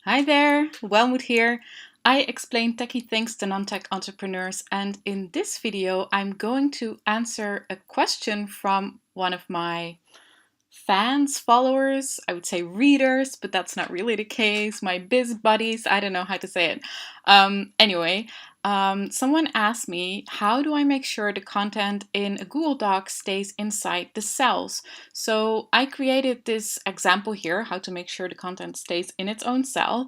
Hi there, Welmoed here. I explain techie things to non-tech entrepreneurs, and in this video I'm going to answer a question from one of my fans, followers, I would say readers, but that's not really the case. My biz buddies, I don't know how to say it. Someone asked me, how do I make sure the content in a Google Doc stays inside the cells? So I created this example here, how to make sure the content stays in its own cell.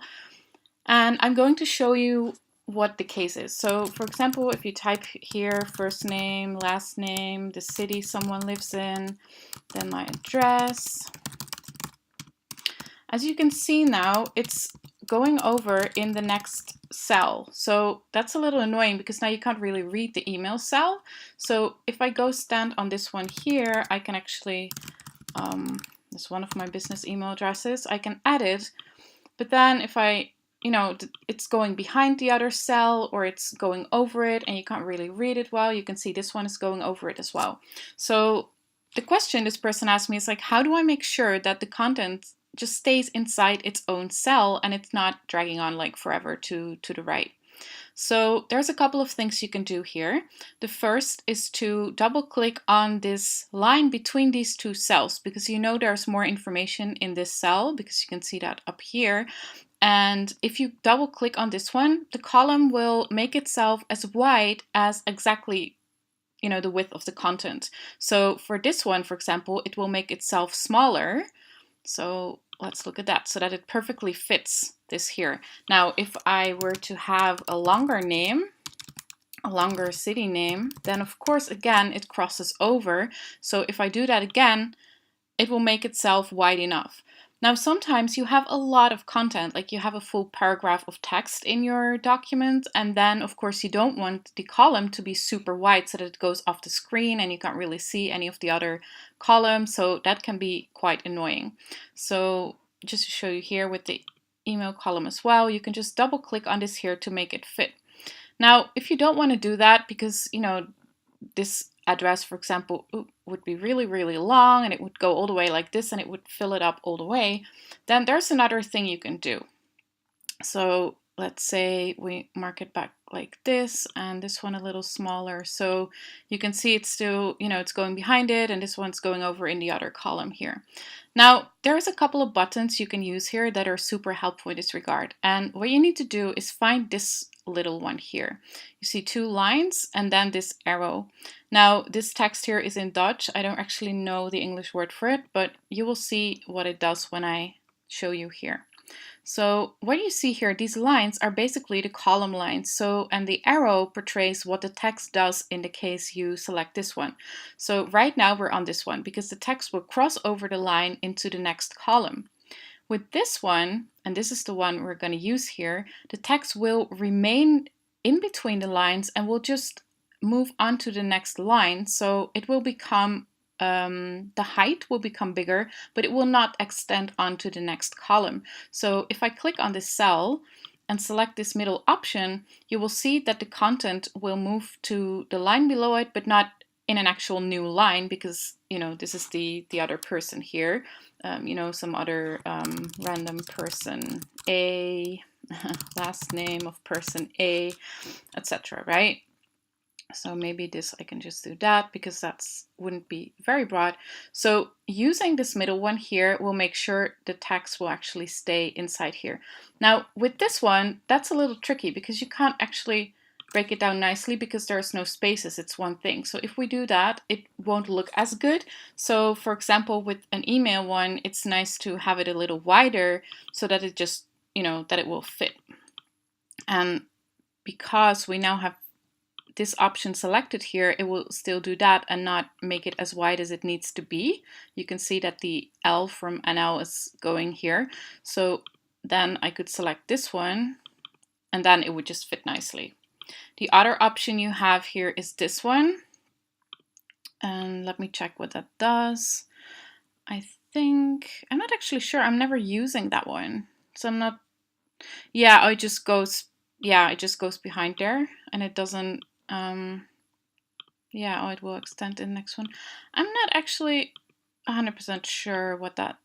And I'm going to show you what the case is. So for example, if you type here first name, last name, the city someone lives in, then my address. As you can see now, it's going over in the next cell. So that's a little annoying because now you can't really read the email cell. So if I go stand on this one here, I can actually, this is one of my business email addresses, I can add it. But then if I, it's going behind the other cell or it's going over it and you can't really read it well, you can see this one is going over it as well. So the question this person asked me is like, how do I make sure that the content just stays inside its own cell and it's not dragging on like forever to the right? So there's a couple of things you can do here. The first is to double click on this line between these two cells because you know there's more information in this cell because you can see that up here. And if you double click on this one, the column will make itself as wide as exactly the width of the content. So for this one, for example, it will make itself smaller. So let's look at that so that it perfectly fits this here. Now, if I were to have a longer name, a longer city name, then of course, again, it crosses over. So if I do that again, it will make itself wide enough. Now, sometimes you have a lot of content, like you have a full paragraph of text in your document, and then, of course, you don't want the column to be super wide so that it goes off the screen and you can't really see any of the other columns, so that can be quite annoying. So just to show you here with the email column as well, you can just double click on this here to make it fit. Now, if you don't want to do that because, this address, for example, would be really, really long and it would go all the way like this and it would fill it up all the way, then there's another thing you can do. So let's say we mark it back like this and this one a little smaller. So you can see it's still, it's going behind it and this one's going over in the other column here. Now, there's a couple of buttons you can use here that are super helpful in this regard. And what you need to do is find this little one here. You see two lines and then this arrow. Now, this text here is in Dutch. I don't actually know the English word for it, but you will see what it does when I show you here. So what you see here, these lines are basically the column lines. So, and the arrow portrays what the text does in the case you select this one. So right now we're on this one because the text will cross over the line into the next column. With this one, and this is the one we're going to use here, the text will remain in between the lines and will just move on to the next line. So it will become the height will become bigger, but it will not extend onto the next column. So if I click on this cell and select this middle option, you will see that the content will move to the line below it, but not in an actual new line because, this is the other person here, some other random person A, last name of person A, etc., right? So maybe this, I can just do that because that's wouldn't be very broad. So using this middle one here will make sure the text will actually stay inside here. Now with this one, that's a little tricky because you can't actually break it down nicely because there's no spaces, it's one thing. So if we do that, it won't look as good. So for example, with an email one, it's nice to have it a little wider so that it just, that it will fit. And because we now have this option selected here, it will still do that and not make it as wide as it needs to be. You can see that the L from NL is going here. So then I could select this one and then it would just fit nicely. The other option you have here is this one. And let me check what that does. I'm not actually sure. I'm never using that one. So I'm not, it just goes behind there and it doesn't, it will extend in the next one. I'm not actually 100% sure what that,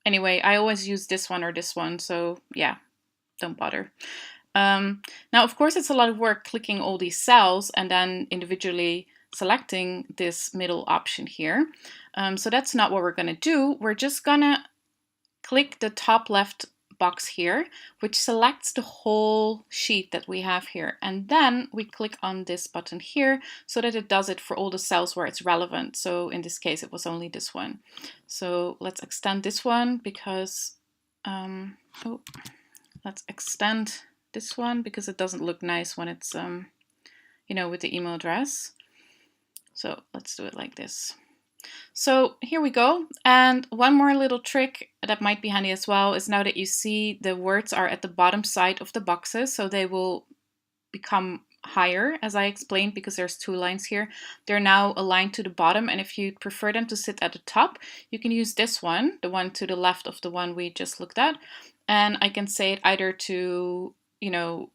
Anyway, I always use this one or this one, so yeah, don't bother. Now, of course, it's a lot of work clicking all these cells and then individually selecting this middle option here. So that's not what we're going to do. We're just going to click the top left box here, which selects the whole sheet that we have here. And then we click on this button here so that it does it for all the cells where it's relevant. So in this case, it was only this one. So let's extend this one because, let's extend this one because it doesn't look nice when it's, you know, with the email address. So let's do it like this. So here we go. And one more little trick that might be handy as well is now that you see the words are at the bottom side of the boxes, so they will become higher, as I explained, because there's 2 lines here. They're now aligned to the bottom, and if you prefer them to sit at the top, you can use this one, the one to the left of the one we just looked at. And I can say it either to, you know,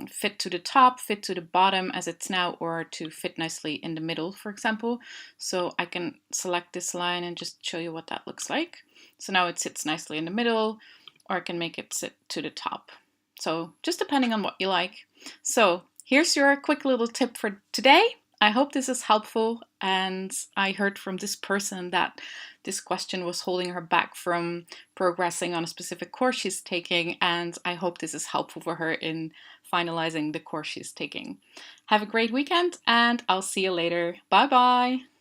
fit to the top, fit to the bottom as it's now, or to fit nicely in the middle, for example. So I can select this line and just show you what that looks like. So now it sits nicely in the middle, or I can make it sit to the top. So just depending on what you like. So here's your quick little tip for today. I hope this is helpful, and I heard from this person that this question was holding her back from progressing on a specific course she's taking, and I hope this is helpful for her in finalizing the course she's taking. Have a great weekend, and I'll see you later. Bye bye!